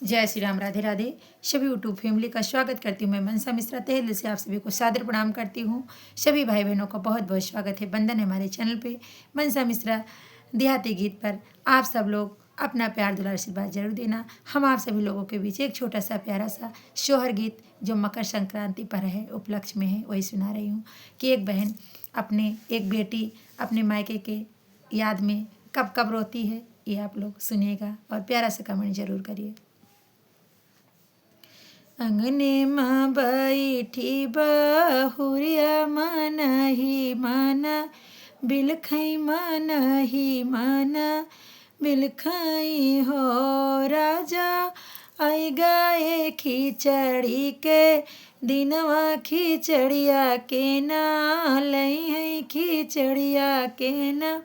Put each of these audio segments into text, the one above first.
जय श्री राम, राधे राधे। सभी YouTube family का स्वागत करती हूँ। मैं मनसा मिश्रा तहे दिल से आप सभी को सादर प्रणाम करती हूँ। सभी भाई बहनों का बहुत बहुत स्वागत है, बंधन है हमारे चैनल पे मनसा मिश्रा देहाती गीत पर। आप सब लोग अपना प्यार दुलार आशीर्वाद जरूर देना। हम आप सभी लोगों के बीच एक छोटा सा प्यारा सा शोहर गीत जो मकर संक्रांति पर है, उपलक्ष्य में है, वही सुना रही हूँ कि एक बहन एक बेटी अपने मायके के याद में कब कब रोती है, ये आप लोग सुनिएगा और प्यारा सा कमेंट जरूर करिए। अंगने माँ बैठी बहुरिया मनही माना, बिलखई मनही माना, बिलखई हो राजा। आई गाए खिचड़ी के दिनवा, खिचड़िया के ना लई है, खिचड़िया के ना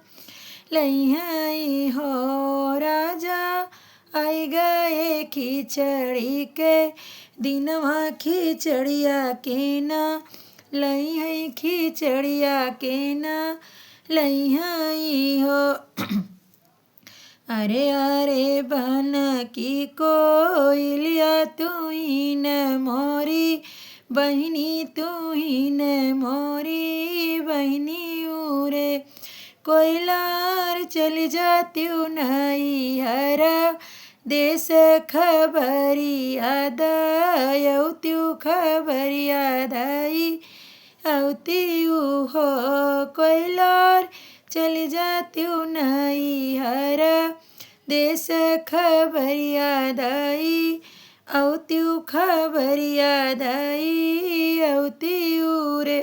लई है हो राजा। आई गए खिचड़ी के दिनवा, खिचड़िया के ना लई है, खिचड़िया के ना लई है हो। अरे अरे बन की कोयलिया तू ही न मोरी बहिनी, तू ही न मोरी बहिनी उरे। कोयलार चल जाती नई हरा देश खबरिया दयौत्यू खबरिया दई औती हो। कोयलार चल जाती नई हरा देश खबरिया दई औत्यू खबरिया दई औती रे।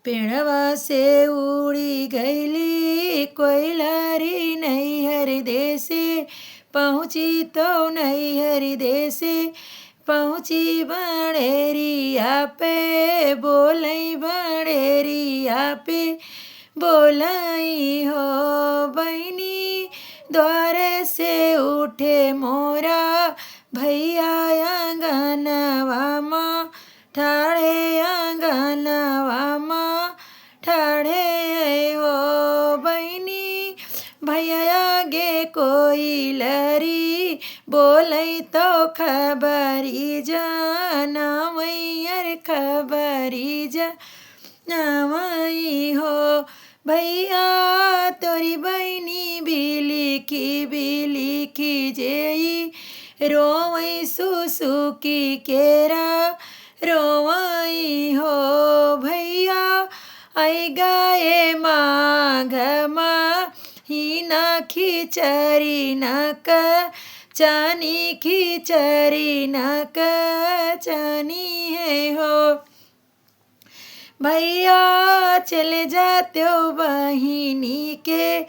पेड़वा से उड़ी गईली कोयलारी नैहर देसे, पहुँची तो नैहर देसे पहुँची बड़ेरिया पे, बोलई बड़ेरिया पे बोलई हो बहनी। द्वारे से उठे मोरा भैया आंगनवा माँ ठाड़े, आंगनवा माँ ठाड़े हो बहनी। भैया आगे कोई लरी बोलई तो खबरी जाना मैयर, खबरी जावई हो भैया। तोरी बहनी बिली की जेई रोवई सुसुकी केरा रोवई हो भैया। आई गाए माघ माँ ही ना खिचड़ी नक चानी, खिचड़ी नक चानी है हो भैया। चले जाते हो बहिनी के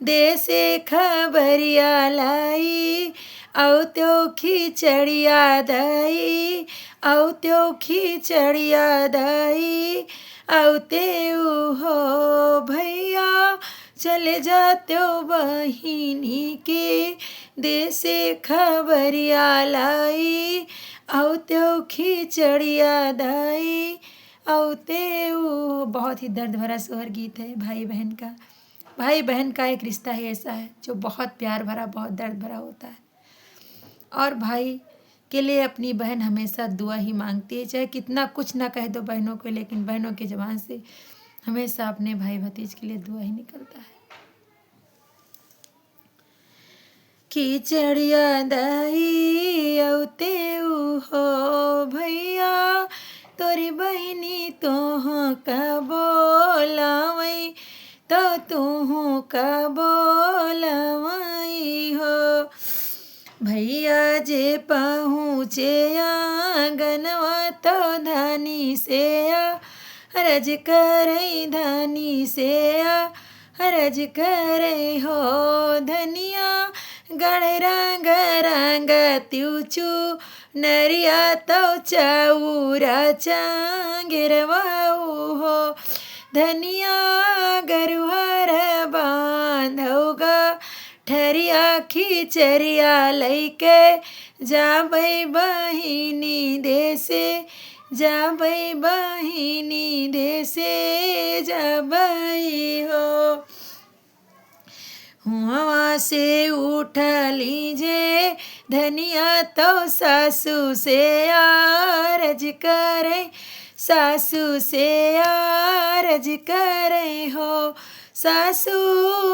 देसे खबरिया लाई, औ त्यो खिचड़िया दई, औ त्यो खिचड़िया दई औते हो भैया। चले जाते हो बहिनी के देसे खबरिया लाई, औ त्यो खिचड़िया दई औते। बहुत ही दर्द भरा सोहर गीत है भाई बहन का। भाई बहन का एक रिश्ता ही ऐसा है जो बहुत प्यार भरा, बहुत दर्द भरा होता है। और भाई के लिए अपनी बहन हमेशा दुआ ही मांगती है, चाहे कितना कुछ ना कह दो बहनों को, लेकिन बहनों की ज़बान से हमेशा अपने भाई भतीज के लिए दुआ ही निकलता है। खिचड़िया दई औते हो भैया, तोरी बहनी तोह का बोलावई तो तू का बोलावई हो भैया। जे पहुँचे आंगनवा तो धानी से हरज करई, धानी से हरज करे हो धनिया। गण रंग रंग त्यूचू नरिया तो चाऊरा चांगिरवाऊ हो धनिया। गरुहर बांधोगा ठरिया खिचरिया लैके जाबै बहिनी देसे, जाबै बहिनी देसे जाबै हो। हुआ से उठ लीजे धनिया तो सासू से आरज करे, सासू से आरज करे हो। सासू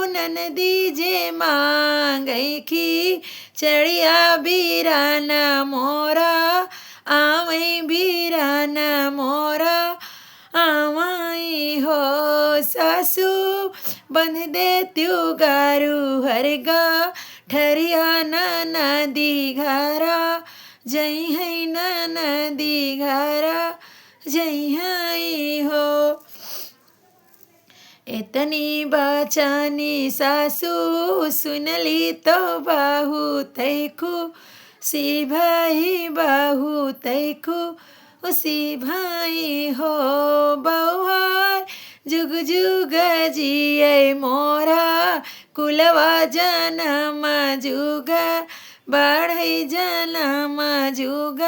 ननदी जे मांगई की चढ़िया बीराना मोरा, आवई बीराना मोरा आवाई हो। सासू बंध दे त्यू गारू हरगा ठरिया नदी घरा, जई है नदी घरा जई है हो। इतनी बचानी सासू सुनली तो बाहु तैखू, सी भाई बाहु तैखू उसी भाई हो। बहुहार जुग जुग जिये मोरा, कुलवा जनम जुग बढ़ई जनम जुग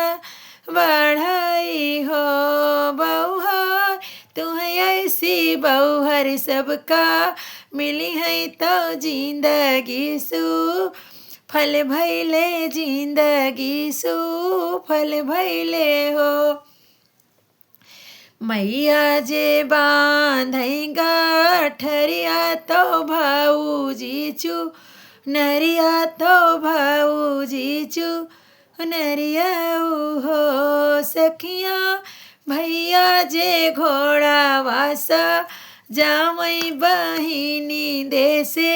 बढ़ई हो। बहुहार तुह ऐसी बहुहर सबका मिली है तो जिंदगी सु फल भैले, जिंदगी सु फल भैले हो। मैया जे बांधेगा ठरिया तो भाऊजी चू, नरिया तो भाऊजी चू नरिया हो। सखिया भैया जे घोड़ा वासा, जावई बहिनी देसे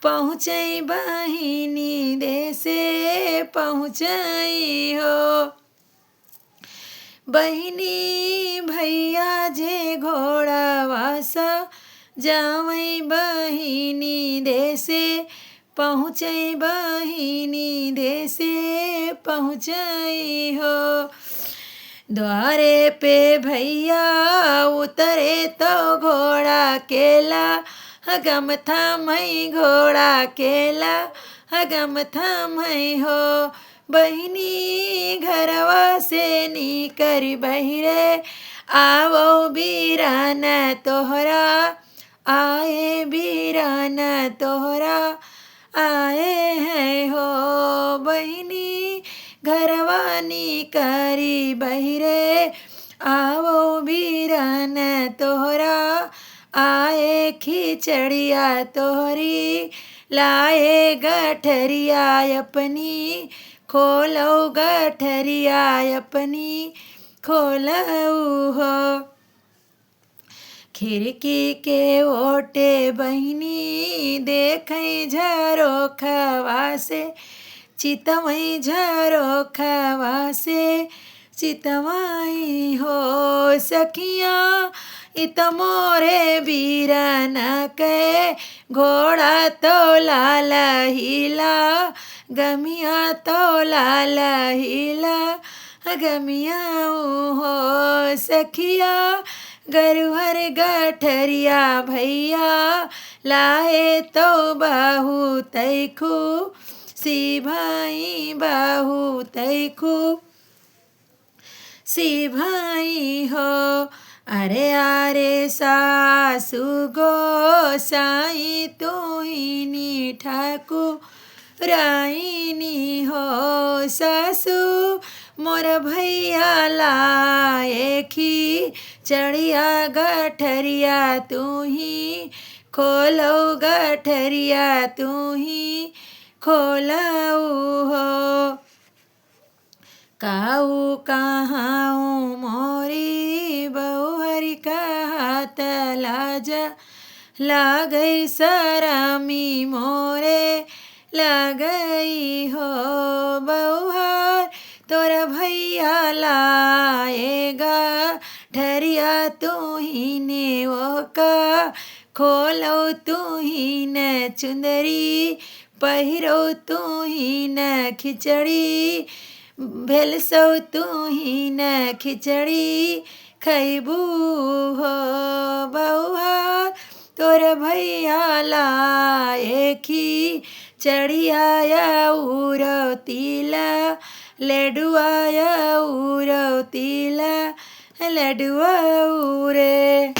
पहुँचई, बहिनी देसे पहुँचई हो। बहिनी भैया जे घोड़ा वासा, जावई बहिनी देसे पहुँचई, बहिनी देसे पहुँचई हो। द्वारे पे भैया उतरे तो घोड़ा केला, हगम थमई घोड़ा केला हगम थमई हो। बहिनी घरवा से निकर बहिरे, आवो बीरान तोहरा, आए बीरान तोहरा आए हैं हो। बहिनी घरवा निकरी बहिरे, आवो बीरान तोहरा, आए खिचड़िया तोहरी, लाए गठरिया अपनी, खोलो गठरिया अपनी खोलऊ हो। खिड़की के ओटे बहिनी देखई झरोखवा से, चितवई झरोखवा से चितवाई हो। सखिया इत मोरे बीरान के, घोड़ा तो लाल हिला, गमिया तो लाल हिला गमिया हो। सखिया गरुहर गठरिया भैया, लाए तो बाहु तैखू, सी भाई बाहु तैखू सी भाई हो। अरे आरे सासु गो साई तुहिनी ठाकुराइनी हो। सासु मोर भैया लाए खिचड़िया गठरिया तुही, खोलो गठरिया तुही खोलऊ हो। काऊ कहाऊँ मोरी बहुहरी कहत लाज, लागई सरामी मोरे लागई हो। बहुहार तोरा भैया लाएगा ठरिया तुही ने ओका, खोलो तुही न चुंदरी, पहिरो तुही न खिचड़ी, भेलसौ तुही न खिचड़ी खैबू हो। बहुहार तोर भैया लाए खिचड़िया उरतीला, लडुआ उरतीला लडुआ रे।